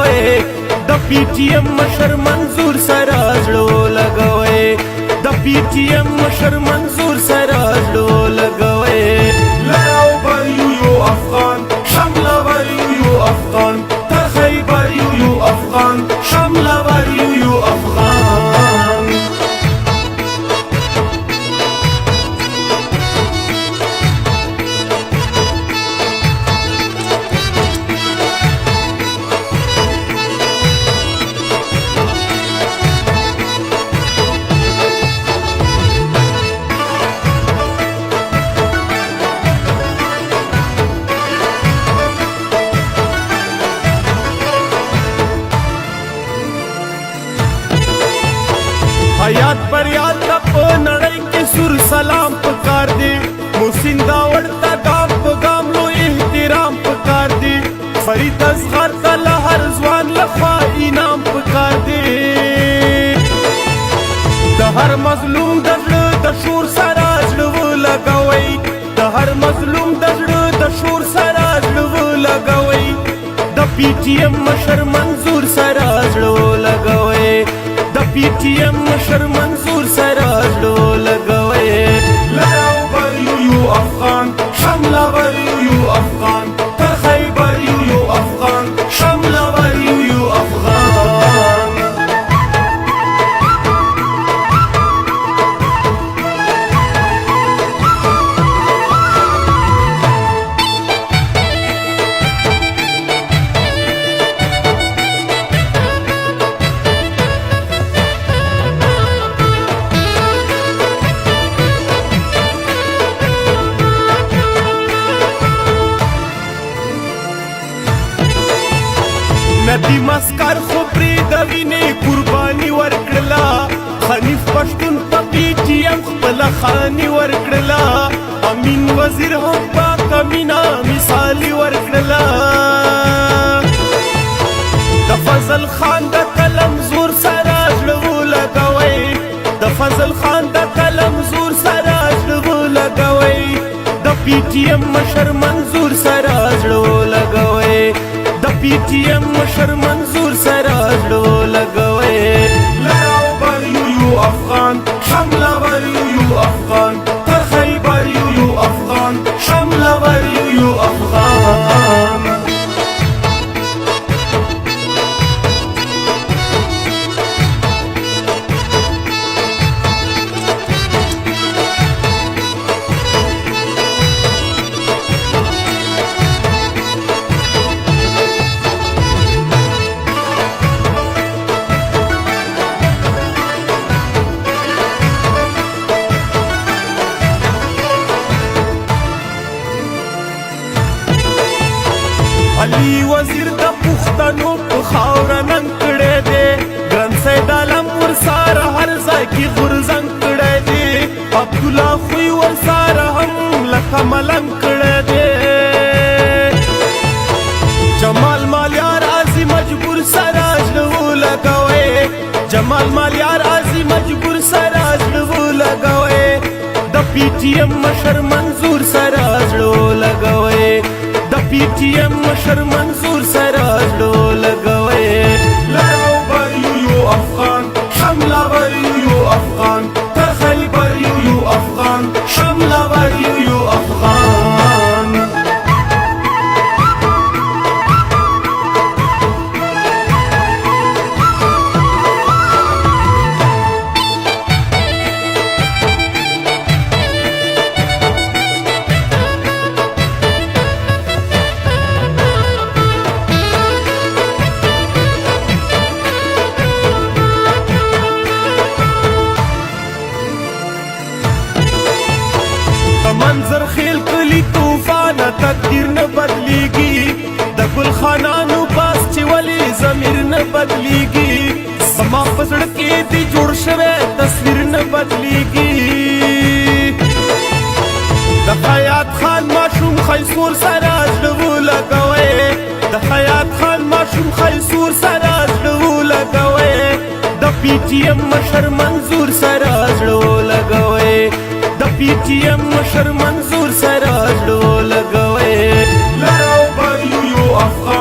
لګوي د پی ټی ایم مشر منظور سره زړه لګوي د پی ټی ایم مشر منظور سره زړه لګوي لراو بر یو افغان شمله بر یو افغان تر خیبر یو افغان شمله بر یو افغان حیات پر یاد تا په نړۍ کې سور سلام پکار دی محسن داوړ تا ګام په ګام لو احترام پکار دی فرید اصغر تا له هر ځوان لخوا انعام پکار دی د هر مظلوم د زړه د شور سره زړه لګوي د هر مظلوم د زړه د شور سره زړه لګوي د پی ټی ایم مشر منظور سره زړه لګوي د پی ټی ایم مشر منظور سره زړه لګوي لراو بر یو افغان شمله بر یو افغان تر خیبر یو افغان شمله بر یو افغان ندی مسکر خو پری د وینې قرباني ورکړله حنیف پښتون په پی ټی ایم خپله خاني ورکړله امین وزیر هم پاک امینا مثالي ورکړله د فضل خان د قلم زور سره زړه لګوي د فضل خان د قلم زور سره زړه لګوي د پی ټی ایم مشر منظور سره زړه لګوي د پی ټی ایم مشر منظور سره زړه لګوي لراو بر یو افغان شمله بر یو افغان تر خیبر یو افغان شمله بر یو افغان علي وزیر د پښتنو په خاوره نن کړی دی ګران سید عالم ورساره هر ځای کې غورځنګ کړی دی عبدالله خوی ورساره هم لکه ملنګ کړی دی جمال مالیار عاصي مجبور سره زړه لګوي جمال مالیار عاصي مجبور سره زړه لګوي د پی ټی ایم مشر منظور سره زړه لګوي د پی ټی ایم مشر منظور سره زړه لګوي لراو بر یو افغان شمله بر یو افغان تر خیبر یو افغان شمله بر یو افغان منظر خیل کلی طوفان تقدیر نه بدلیږي د ګل خانانو پاس چې ولی ضمیر نه بدلیږي زما په زړه کې دی جوړ شوی تصویر نه بدلیږي د حیات خان ماشوم خیسور سره زړه لګوي د حیات خان ماشوم خیسور سره زړه لګوي د پی ټی ایم مشر منظور سره زړه لګوي د پی ټی ایم مشر منظور سره زړه لګوي لراو بر یو افغان